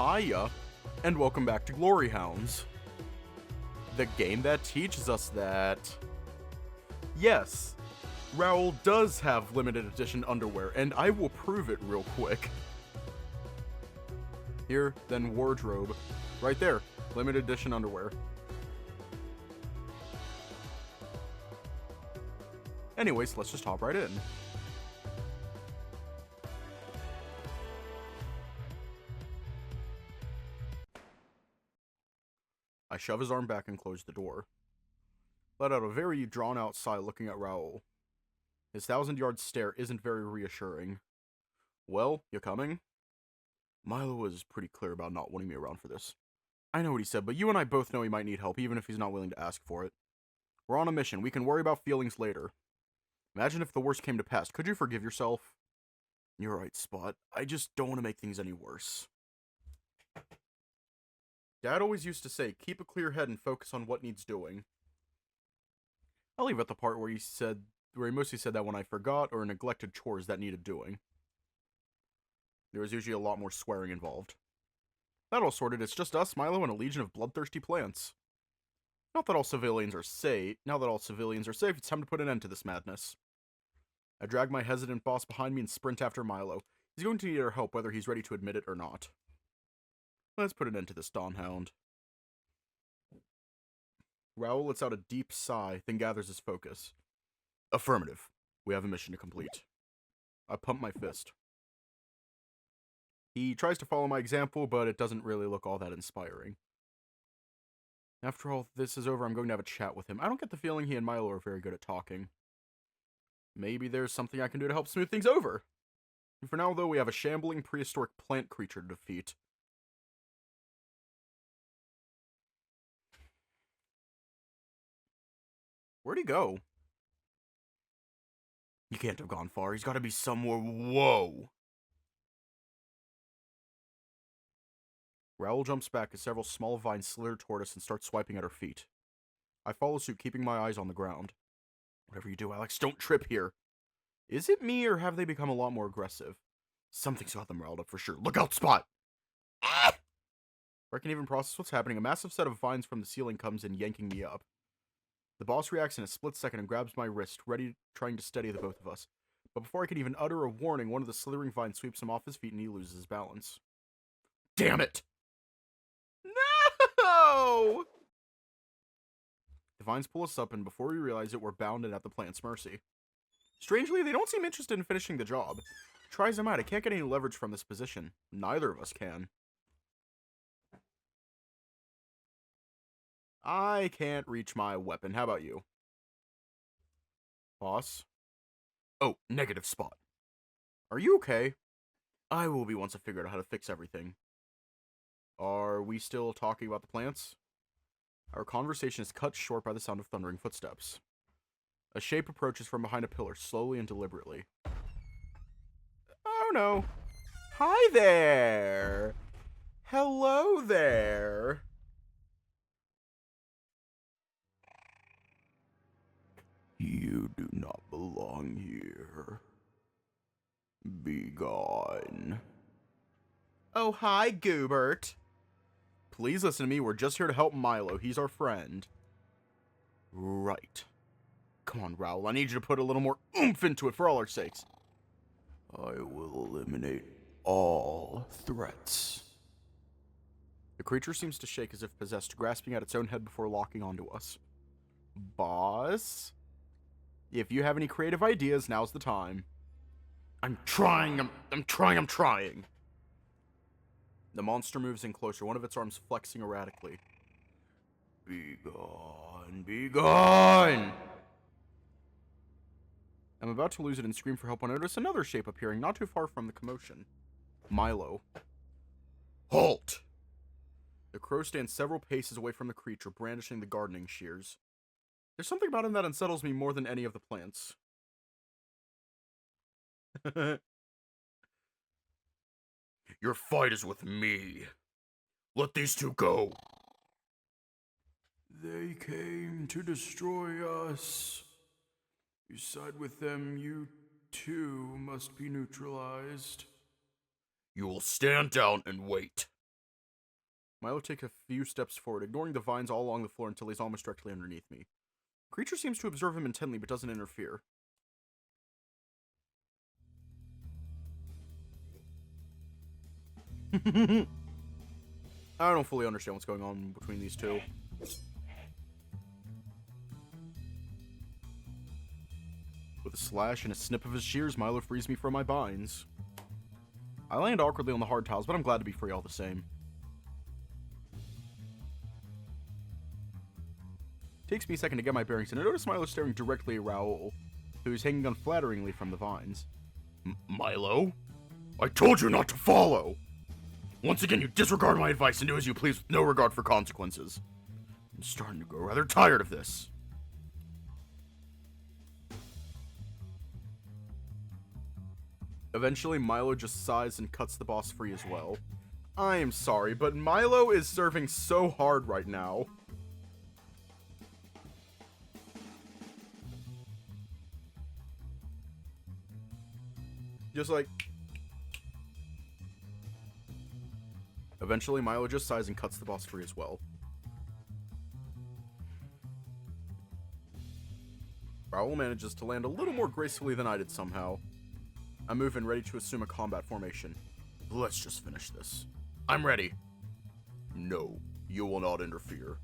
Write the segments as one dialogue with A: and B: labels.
A: Hiya, and welcome back to Glory Hounds. The game that teaches us that... yes, Raoul does have limited edition underwear, and I will prove it real quick. Here, then wardrobe. Right there, limited edition underwear. Anyways, let's just hop right in. I shove his arm back and close the door. Let out a very drawn-out sigh looking at Raoul. His 1,000-yard stare isn't very reassuring. Well, you coming? Milo was pretty clear about not wanting me around for this. I know what he said, but you and I both know he might need help, even if he's not willing to ask for it. We're on a mission. We can worry about feelings later. Imagine if the worst came to pass. Could you forgive yourself? You're right, Spot. I just don't want to make things any worse. Dad always used to say, keep a clear head and focus on what needs doing. I'll leave at the part where he mostly said that when I forgot or neglected chores that needed doing. There was usually a lot more swearing involved. That all sorted, it's just us, Milo, and a legion of bloodthirsty plants. Now that all civilians are safe, it's time to put an end to this madness. I drag my hesitant boss behind me and sprint after Milo. He's going to need our help whether he's ready to admit it or not. Let's put an end to this, Dawn Hound. Raoul lets out a deep sigh, then gathers his focus. Affirmative. We have a mission to complete. I pump my fist. He tries to follow my example, but it doesn't really look all that inspiring. After all this is over, I'm going to have a chat with him. I don't get the feeling he and Milo are very good at talking. Maybe there's something I can do to help smooth things over. For now, though, we have a shambling prehistoric plant creature to defeat. Where'd he go? He can't have gone far. He's got to be somewhere. Whoa! Raoul jumps back as several small vines slither toward us and start swiping at our feet. I follow suit, keeping my eyes on the ground. Whatever you do, Alex, don't trip here. Is it me, or have they become a lot more aggressive? Something's got them riled up for sure. Look out, Spot! Ah! Before I can even process what's happening, a massive set of vines from the ceiling comes in, yanking me up. The boss reacts in a split second and grabs my wrist, trying to steady the both of us. But before I can even utter a warning, one of the slithering vines sweeps him off his feet and he loses his balance. Damn it! No! The vines pull us up, and before we realize it, we're bounded at the plant's mercy. Strangely, they don't seem interested in finishing the job. Tries them out. I can't get any leverage from this position. Neither of us can. I can't reach my weapon. How about you? Boss? Oh, negative, Spot. Are you okay? I will be once I figure out how to fix everything. Are we still talking about the plants? Our conversation is cut short by the sound of thundering footsteps. A shape approaches from behind a pillar, slowly and deliberately. Oh no. Hi there! Hello there! You do not belong here. Be gone. Oh, hi, Goobert. Please listen to me. We're just here to help Milo. He's our friend. Right. Come on, Raoul. I need you to put a little more oomph into it for all our sakes. I will eliminate all threats. The creature seems to shake as if possessed, grasping at its own head before locking onto us. Boss? If you have any creative ideas, now's the time. I'm trying. The monster moves in closer, one of its arms flexing erratically. Be gone, be gone! I'm about to lose it and scream for help when I notice another shape appearing not too far from the commotion. Milo. Halt! The crow stands several paces away from the creature, brandishing the gardening shears. There's something about him that unsettles me more than any of the plants. Your fight is with me. Let these two go. They came to destroy us. You side with them, you too must be neutralized. You will stand down and wait. Milo takes a few steps forward, ignoring the vines all along the floor until he's almost directly underneath me. The creature seems to observe him intently, but doesn't interfere. I don't fully understand what's going on between these two. With a slash and a snip of his shears, Milo frees me from my binds. I land awkwardly on the hard tiles, but I'm glad to be free all the same. Takes me a second to get my bearings, and I notice Milo staring directly at Raoul, who's hanging unflatteringly from the vines. Milo? I told you not to follow! Once again, you disregard my advice and do as you please with no regard for consequences. I'm starting to grow rather tired of this. Eventually, Milo just sighs and cuts the boss free as well. I am sorry, but Milo is serving so hard right now. Just like... Eventually, Milo just sighs and cuts the boss free as well. Raoul manages to land a little more gracefully than I did somehow. I move in, ready to assume a combat formation. Let's just finish this. I'm ready. No, you will not interfere.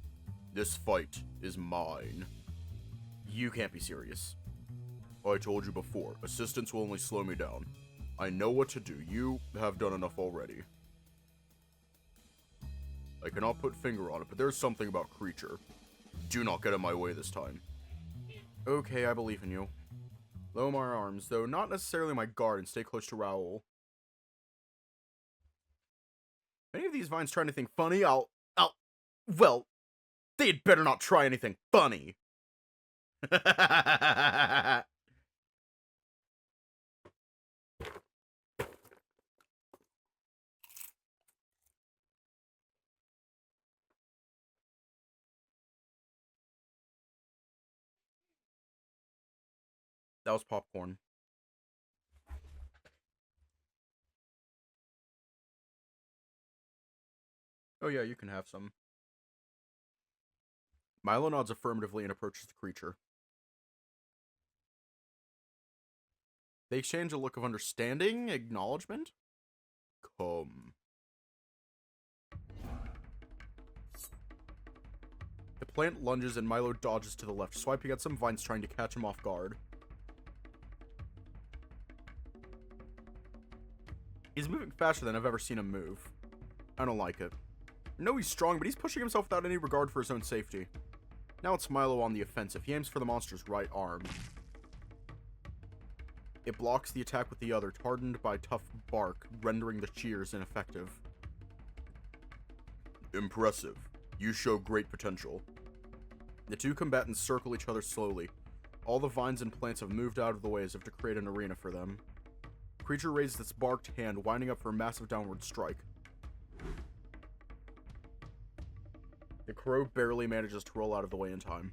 A: This fight is mine. You can't be serious. I told you before, assistance will only slow me down. I know what to do. You have done enough already. I cannot put finger on it, but there's something about creature. Do not get in my way this time. Okay, I believe in you. Lower my arms, though not necessarily my guard, and stay close to Raoul. If any of these vines try anything funny, well, they'd better not try anything funny. That was popcorn. Oh yeah, you can have some. Milo nods affirmatively and approaches the creature. They exchange a look of understanding, acknowledgement. Come. The plant lunges and Milo dodges to the left, swiping at some vines trying to catch him off guard. He's moving faster than I've ever seen him move. I don't like it. I know he's strong, but he's pushing himself without any regard for his own safety. Now it's Milo on the offensive. He aims for the monster's right arm. It blocks the attack with the other, hardened by tough bark, rendering the shears ineffective. Impressive. You show great potential. The two combatants circle each other slowly. All the vines and plants have moved out of the way as if to create an arena for them. The creature raises its barked hand, winding up for a massive downward strike. The crow barely manages to roll out of the way in time.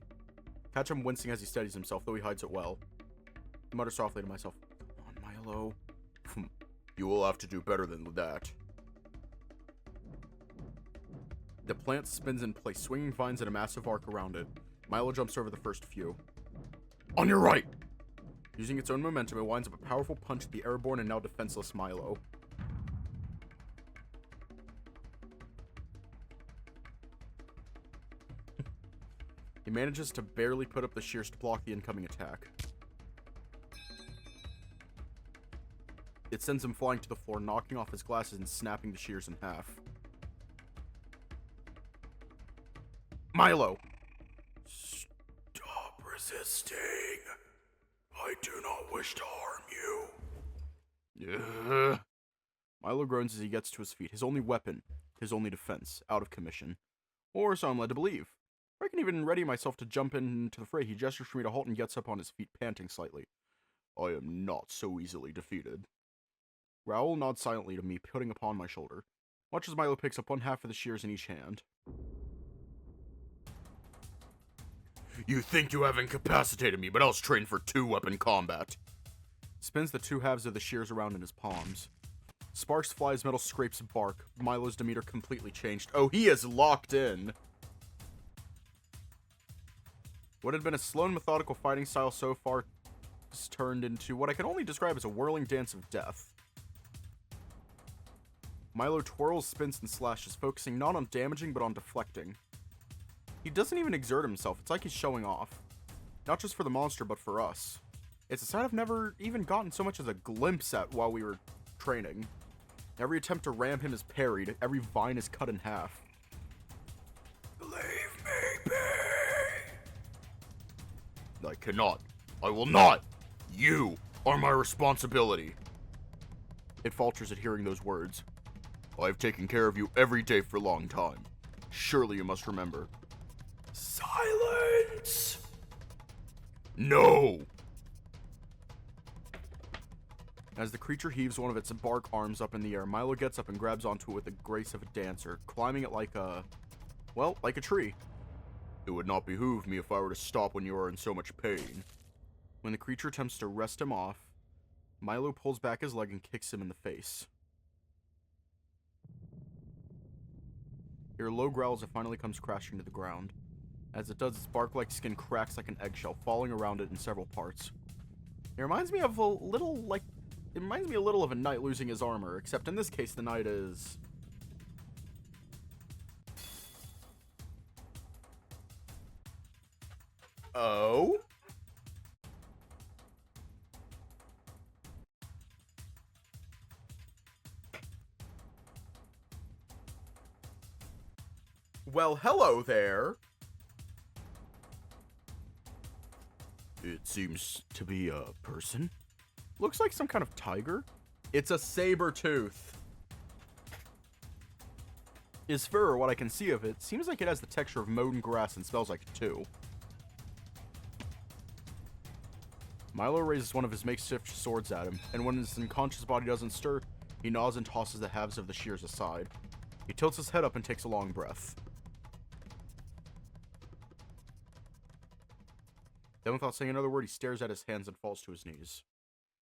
A: Catch him wincing as he steadies himself, though he hides it well. I mutter softly to myself, "Come on, Milo." You will have to do better than that. The plant spins in place, swinging vines in a massive arc around it. Milo jumps over the first few. On your right! Using its own momentum, it winds up a powerful punch at the airborne and now defenseless Milo. He manages to barely put up the shears to block the incoming attack. It sends him flying to the floor, knocking off his glasses and snapping the shears in half. Milo! Stop resisting. I do not wish to harm you. Milo groans as he gets to his feet, his only weapon, his only defense, out of commission. Or so I'm led to believe. I can even ready myself to jump into the fray. He gestures for me to halt and gets up on his feet, panting slightly. I am not so easily defeated. Raoul nods silently to me, putting upon my shoulder. Watch as Milo picks up one half of the shears in each hand. You think you have incapacitated me, but I was trained for two-weapon combat. Spins the two halves of the shears around in his palms. Sparks flies, metal scrapes bark. Milo's demeanor completely changed. Oh, he is locked in. What had been a slow and methodical fighting style so far has turned into what I can only describe as a whirling dance of death. Milo twirls, spins, and slashes, focusing not on damaging but on deflecting. He doesn't even exert himself. It's like he's showing off. Not just for the monster, but for us. It's a sight I've never even gotten so much as a glimpse at while we were training. Every attempt to ram him is parried. Every vine is cut in half. Leave me be! I cannot. I will not! You are my responsibility. It falters at hearing those words. I've taken care of you every day for a long time. Surely you must remember. Silence! No! As the creature heaves one of its bark arms up in the air, Milo gets up and grabs onto it with the grace of a dancer, climbing it like a tree. It would not behoove me if I were to stop when you are in so much pain. When the creature attempts to wrest him off, Milo pulls back his leg and kicks him in the face. Hear a low growl as it finally comes crashing to the ground. As it does, its bark-like skin cracks like an eggshell, falling around it in several parts. It reminds me a little of a knight losing his armor, except in this case the knight is... Oh? Well, hello there. It seems to be a person. Looks like some kind of tiger. It's a saber tooth. His fur, or what I can see of it, seems like it has the texture of mown grass and smells like it too. Milo raises one of his makeshift swords at him, and when his unconscious body doesn't stir, he nods and tosses the halves of the shears aside. He tilts his head up and takes a long breath. Then, without saying another word, he stares at his hands and falls to his knees.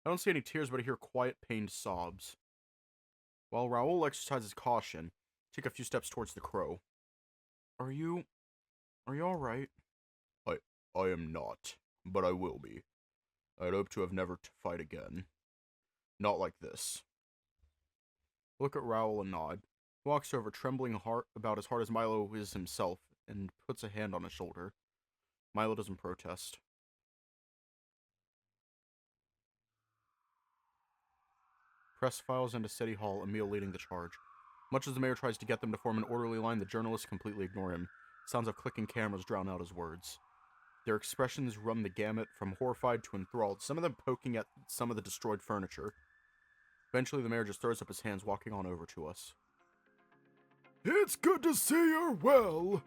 A: I don't see any tears, but I hear quiet, pained sobs. While Raoul exercises caution, I take a few steps towards the crow. Are you alright? I am not, but I will be. I'd hope to have never to fight again. Not like this. Look at Raoul and nod. He walks over, trembling about as hard as Milo is himself, and puts a hand on his shoulder. Milo doesn't protest. Press files into City Hall, Emil leading the charge. Much as the mayor tries to get them to form an orderly line, the journalists completely ignore him. Sounds of clicking cameras drown out his words. Their expressions run the gamut from horrified to enthralled, some of them poking at some of the destroyed furniture. Eventually, the mayor just throws up his hands, walking on over to us. It's good to see you're well.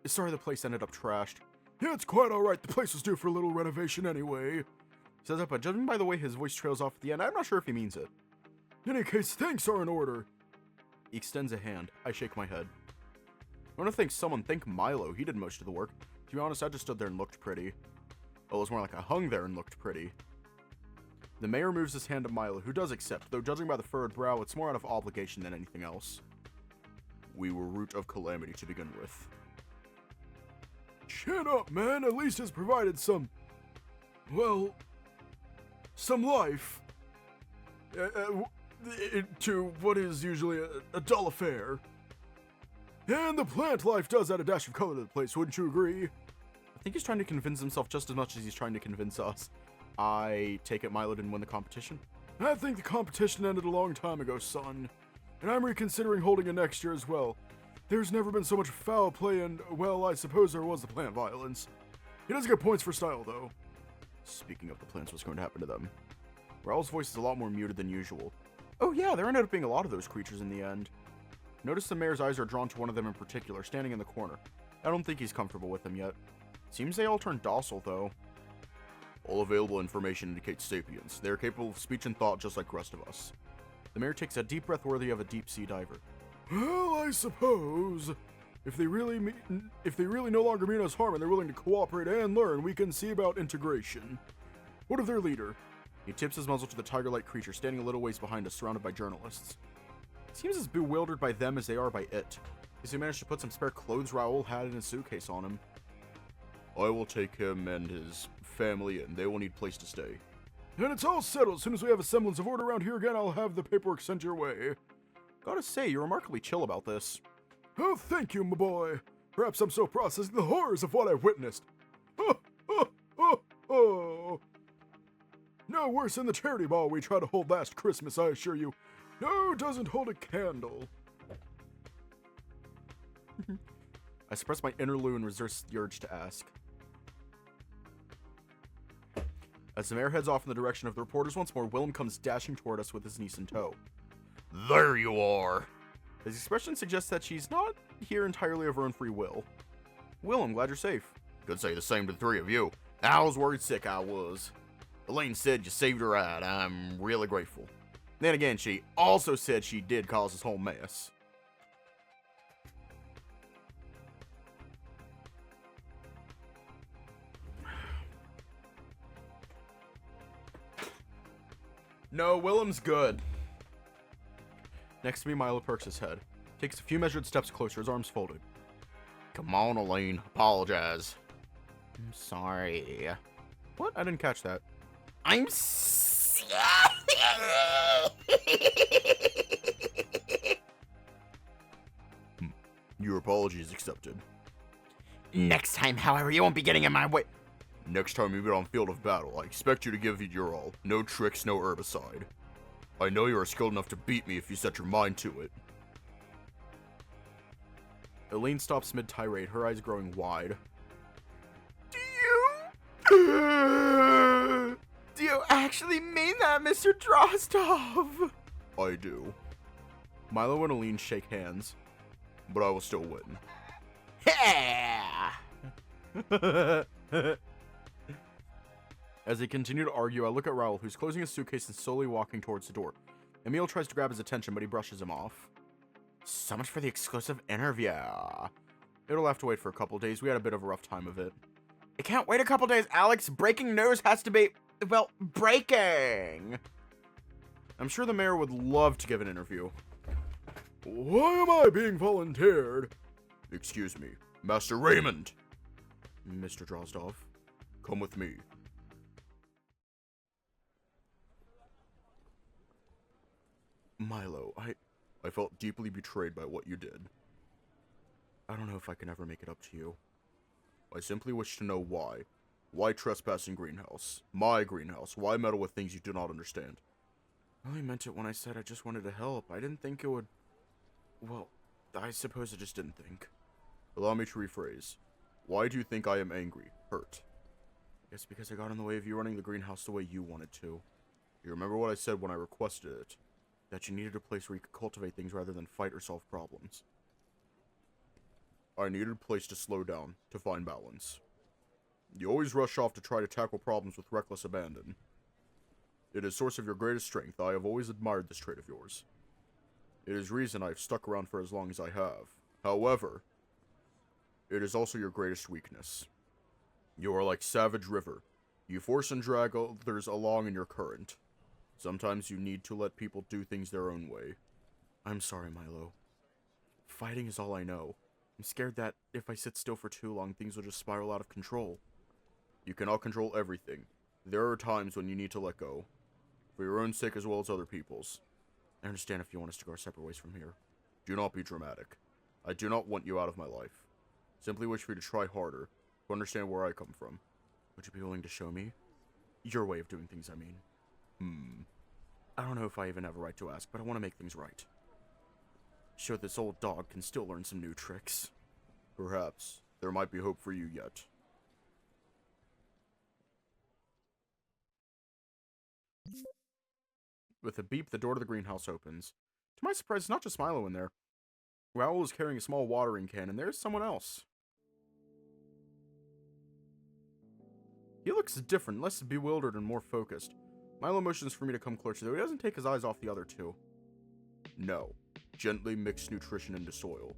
A: Sorry the place ended up trashed. Yeah, it's quite alright. The place was due for a little renovation anyway. He says that, but judging by the way his voice trails off at the end, I'm not sure if he means it. In any case, thanks are in order. He extends a hand. I shake my head. I want to thank Milo. He did most of the work. To be honest, I just stood there and looked pretty. Well, it was more like I hung there and looked pretty. The mayor moves his hand to Milo, who does accept, though judging by the furrowed brow, it's more out of obligation than anything else. We were root of calamity to begin with. Chin up, man. At least it's provided some life. To what is usually a dull affair. And the plant life does add a dash of color to the place, wouldn't you agree? I think he's trying to convince himself just as much as he's trying to convince us. I take it Milo didn't win the competition? I think the competition ended a long time ago, son. And I'm reconsidering holding it next year as well. There's never been so much foul play and, well, I suppose there was the plant violence. He does get points for style, though. Speaking of the plants, what's going to happen to them? Raoul's voice is a lot more muted than usual. Oh yeah, there ended up being a lot of those creatures in the end. Notice the mayor's eyes are drawn to one of them in particular, standing in the corner. I don't think he's comfortable with them yet. Seems they all turned docile, though. All available information indicates sapience. They are capable of speech and thought just like the rest of us. The mayor takes a deep breath worthy of a deep-sea diver. Well, I suppose. If they really no longer mean us harm and they're willing to cooperate and learn, we can see about integration. What of their leader? He tips his muzzle to the tiger-like creature standing a little ways behind us, surrounded by journalists. He seems as bewildered by them as they are by it. He managed to put some spare clothes Raoul had in his suitcase on him. I will take him and his family in. They will need a place to stay. And it's all settled. As soon as we have a semblance of order around here again, I'll have the paperwork sent your way. Gotta say, you're remarkably chill about this. Oh, thank you, my boy. Perhaps I'm still processing the horrors of what I witnessed. Oh. No worse than the charity ball we tried to hold last Christmas, I assure you. No, doesn't hold a candle. I suppress my inner Lou and resist the urge to ask. As the mayor heads off in the direction of the reporters once more, Willem comes dashing toward us with his niece in tow. There you are! His expression suggests that she's not here entirely of her own free will. Willem, glad you're safe. Could say the same to the three of you. I was worried sick I was. Elaine said you saved her ride. I'm really grateful. Then again, she also said she did cause this whole mess. No, Willem's good. Next to me, Milo perks his head. Takes a few measured steps closer, his arms folded. Come on, Elaine. Apologize. I'm sorry. What? I didn't catch that. I'm Your apology is accepted. Next time, however, you won't be getting in my way. Next time you get on field of battle, I expect you to give it your all. No tricks, no herbicide. I know you are skilled enough to beat me if you set your mind to it. Elaine stops mid-tirade, her eyes growing wide. Do you actually mean that, Mr. Drozdov? I do. Milo and Elaine shake hands, but I will still win. As they continue to argue, I look at Raoul, who's closing his suitcase and slowly walking towards the door. Emil tries to grab his attention, but he brushes him off. So much for the exclusive interview. It'll have to wait for a couple days. We had a bit of a rough time of it. It can't wait a couple days, Alex. Breaking news has to be, well, breaking. I'm sure the mayor would love to give an interview. Why am I being volunteered? Excuse me, Master Raymond. Mr. Drozdov, come with me. Milo, I felt deeply betrayed by what you did. I don't know if I can ever make it up to you. I simply wish to know why. Why trespassing greenhouse? My greenhouse. Why meddle with things you do not understand? I only meant it when I said I just wanted to help. I didn't think it would... Well, I suppose I just didn't think. Allow me to rephrase. Why do you think I am angry? Hurt? It's because I got in the way of you running the greenhouse the way you wanted to. You remember what I said when I requested it? That you needed a place where you could cultivate things rather than fight or solve problems. I needed a place to slow down, to find balance. You always rush off to try to tackle problems with reckless abandon. It is source of your greatest strength. I have always admired this trait of yours. It is reason I have stuck around for as long as I have. However, it is also your greatest weakness. You are like Savage River. You force and drag others along in your current. Sometimes you need to let people do things their own way. I'm sorry, Milo. Fighting is all I know. I'm scared that if I sit still for too long, things will just spiral out of control. You cannot control everything. There are times when you need to let go. For your own sake as well as other people's. I understand if you want us to go our separate ways from here. Do not be dramatic. I do not want you out of my life. Simply wish for you to try harder, to understand where I come from. Would you be willing to show me? Your way of doing things, I mean. I don't know if I even have a right to ask, but I want to make things right. Show this old dog can still learn some new tricks. Perhaps there might be hope for you yet. With a beep, the door to the greenhouse opens. To my surprise, it's not just Milo in there. Raoul is carrying a small watering can, and there's someone else. He looks different, less bewildered and more focused. Milo motions for me to come closer, though he doesn't take his eyes off the other two. No. Gently mix nutrition into soil.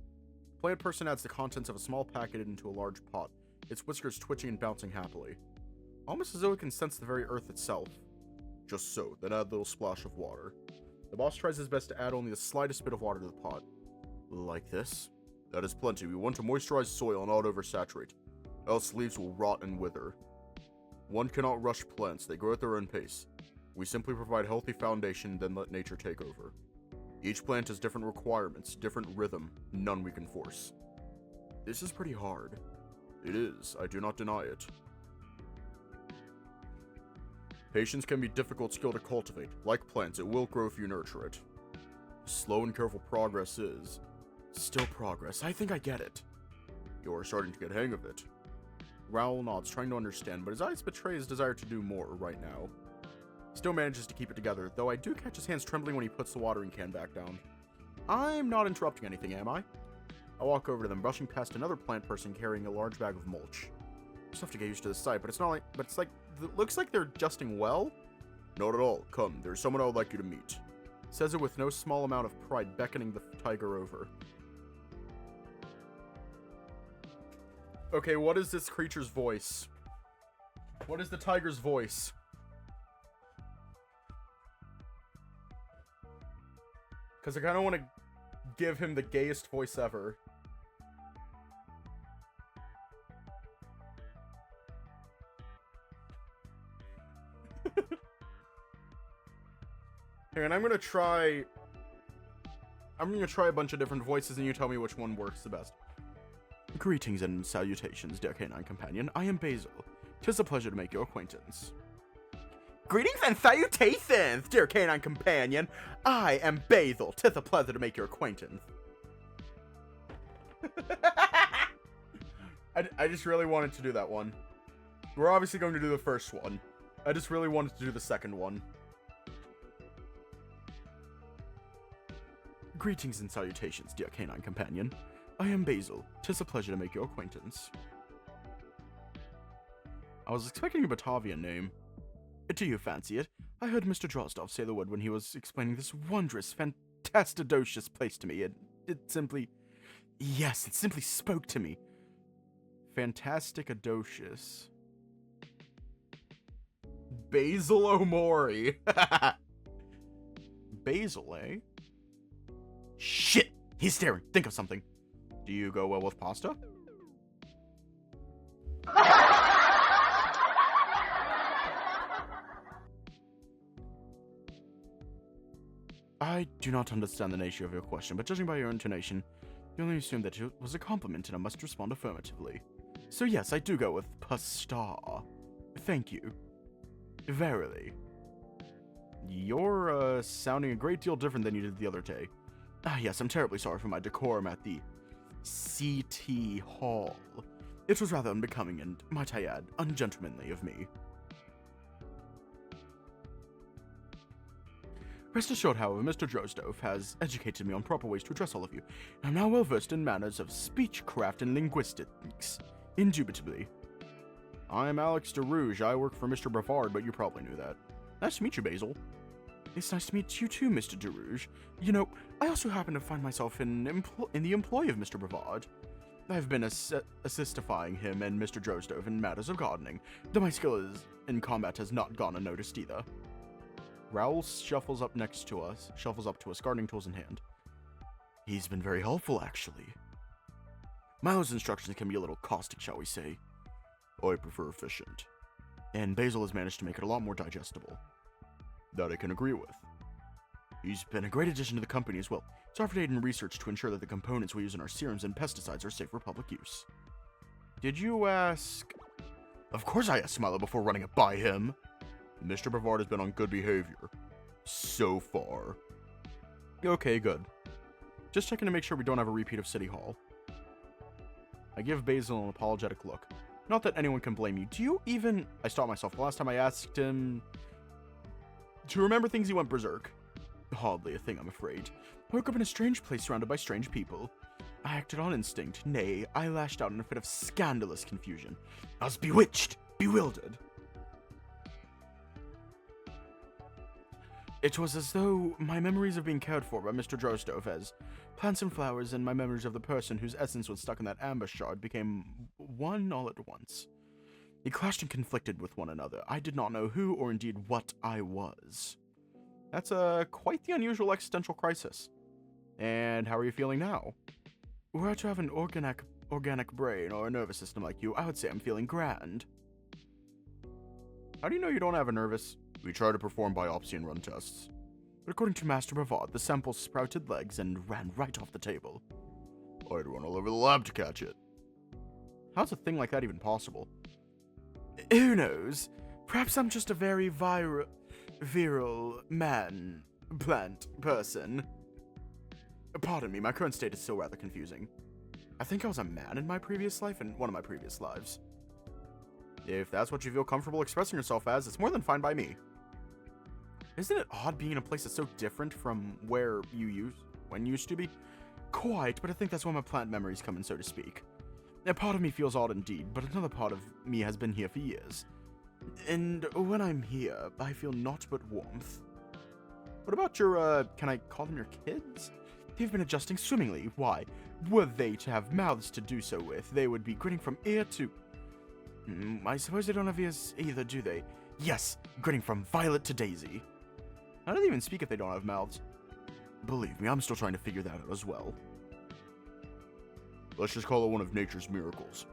A: The plant person adds the contents of a small packet into a large pot, its whiskers twitching and bouncing happily. Almost as though it can sense the very earth itself. Just so, then add a little splash of water. The boss tries his best to add only the slightest bit of water to the pot. Like this. That is plenty. We want to moisturize soil and not oversaturate, else leaves will rot and wither. One cannot rush plants, they grow at their own pace. We simply provide healthy foundation, then let nature take over. Each plant has different requirements, different rhythm, none we can force. This is pretty hard. It is, I do not deny it. Patience can be a difficult skill to cultivate. Like plants, it will grow if you nurture it. Slow and careful progress is still progress. I think I get it. You're starting to get hang of it. Raoul nods, trying to understand, but his eyes betray his desire to do more right now. Still manages to keep it together, though I do catch his hands trembling when he puts the watering can back down. I'm not interrupting anything, am I? I walk over to them, brushing past another plant person carrying a large bag of mulch. Just have to get used to this sight, but it's like, it looks like they're adjusting well? Not at all. Come, there's someone I would like you to meet. Says it with no small amount of pride, beckoning the tiger over. Okay, what is this creature's voice? What is the tiger's voice? Because I kind of want to give him the gayest voice ever. Here, and I'm gonna try a bunch of different voices, and you tell me which one works the best. Greetings and salutations, dear canine companion. I am Basil. 'Tis a pleasure to make your acquaintance. Greetings and salutations, dear canine companion. I am Basil. 'Tis a pleasure to make your acquaintance. I just really wanted to do that one. We're obviously going to do the first one. I just really wanted to do the second one. Greetings and salutations, dear canine companion. I am Basil. 'Tis a pleasure to make your acquaintance. I was expecting a Batavian name. Do you fancy it? I heard Mr. Drozdov say the word when he was explaining this wondrous, fantastidocious place to me. It simply spoke to me. Fantasticadocious. Basil Omori. Basil, eh? Shit! He's staring. Think of something. Do you go well with pasta? I do not understand the nature of your question, but judging by your intonation, you only assumed that it was a compliment and I must respond affirmatively. So yes, I do go with pasta. Thank you. Verily. You're, sounding a great deal different than you did the other day. Ah yes, I'm terribly sorry for my decorum at the CT Hall. It was rather unbecoming and, might I add, ungentlemanly of me. Rest assured, however, Mr. Drozdov has educated me on proper ways to address all of you, and I'm now well versed in manners of speechcraft and linguistics, indubitably. I'm Alex DeRouge. I work for Mr. Brevard, but you probably knew that. Nice to meet you, Basil. It's nice to meet you too, Mr. DeRouge. You know, I also happen to find myself in the employ of Mr. Brevard. I've been assistifying him and Mr. Drozdov in matters of gardening, though my skill in combat has not gone unnoticed either. Raoul shuffles up to us, gardening tools in hand. He's been very helpful, actually. Milo's instructions can be a little caustic, shall we say. I prefer efficient. And Basil has managed to make it a lot more digestible. That I can agree with. He's been a great addition to the company as well. It's our in research to ensure that the components we use in our serums and pesticides are safe for public use. Did you ask? Of course I asked Milo before running it by him. Mr. Brevard has been on good behavior. So far. Okay, good. Just checking to make sure we don't have a repeat of City Hall. I give Basil an apologetic look. Not that anyone can blame you. Do you even... I stopped myself. The last time I asked him... to remember things, he went berserk. Hardly a thing, I'm afraid. I woke up in a strange place surrounded by strange people. I acted on instinct. Nay, I lashed out in a fit of scandalous confusion. I was bewitched, bewildered. It was as though my memories of being cared for by Mr. Drozdov as plants and flowers and my memories of the person whose essence was stuck in that amber shard became one all at once. They clashed and conflicted with one another. I did not know who or indeed what I was. That's quite the unusual existential crisis. And how are you feeling now? Were I to have an organic brain or a nervous system like you, I would say I'm feeling grand. How do you know you don't have a nervous? We tried to perform biopsy and run tests. But according to Master Bravard, the sample sprouted legs and ran right off the table. I'd run all over the lab to catch it. How's a thing like that even possible? Who knows? Perhaps I'm just a very viral plant person. Pardon me, my current state is still rather confusing. I think I was a man in my previous life and one of my previous lives. If that's what you feel comfortable expressing yourself as, it's more than fine by me. Isn't it odd being in a place that's so different from where you used to be? Quite, but I think that's where my plant memories come in, so to speak. A part of me feels odd indeed, but another part of me has been here for years. And when I'm here, I feel naught but warmth. What about your, can I call them your kids? They've been adjusting swimmingly. Why? Were they to have mouths to do so with, they would be grinning from ear to... I suppose they don't have ears either, do they? Yes, grinning from violet to daisy. How do they even speak if they don't have mouths? Believe me, I'm still trying to figure that out as well. Let's just call it one of nature's miracles.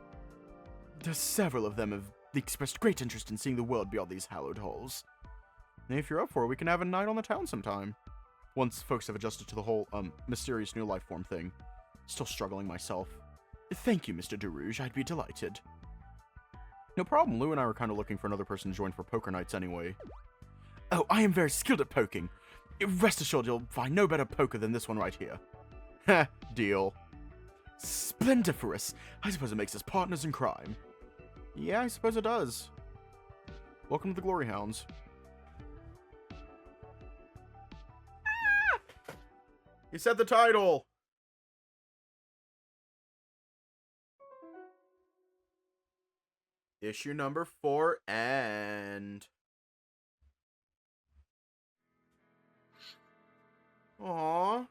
A: There's several of them have expressed great interest in seeing the world beyond these hallowed halls. And if you're up for it, we can have a night on the town sometime. Once folks have adjusted to the whole, mysterious new life form thing. Still struggling myself. Thank you, Mr. DeRouge, I'd be delighted. No problem, Lou and I were kind of looking for another person to join for poker nights anyway. Oh, I am very skilled at poking. Rest assured you'll find no better poker than this one right here. Heh, deal. Splendiferous. I suppose it makes us partners in crime. Yeah, I suppose it does. Welcome to the Glory Hounds. Ah! You said the title! Issue number 4, and... Aww.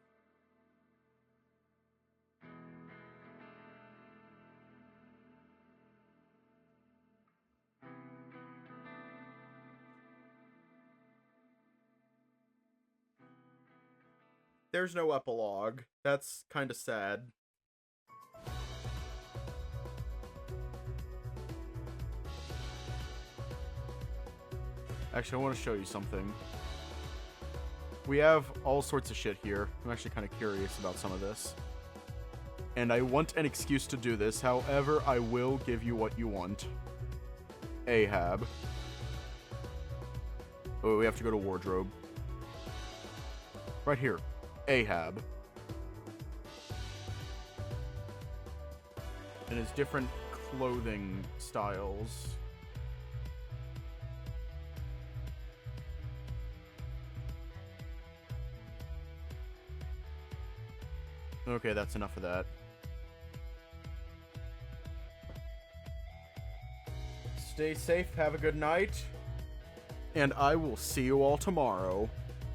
A: There's no epilogue. That's kind of sad. Actually, I want to show you something. We have all sorts of shit here. I'm actually kind of curious about some of this. And I want an excuse to do this. However, I will give you what you want. Ahab. Oh, we have to go to wardrobe. Right here. Ahab. And his different clothing styles. Okay, that's enough of that. Stay safe, have a good night, and I will see you all tomorrow.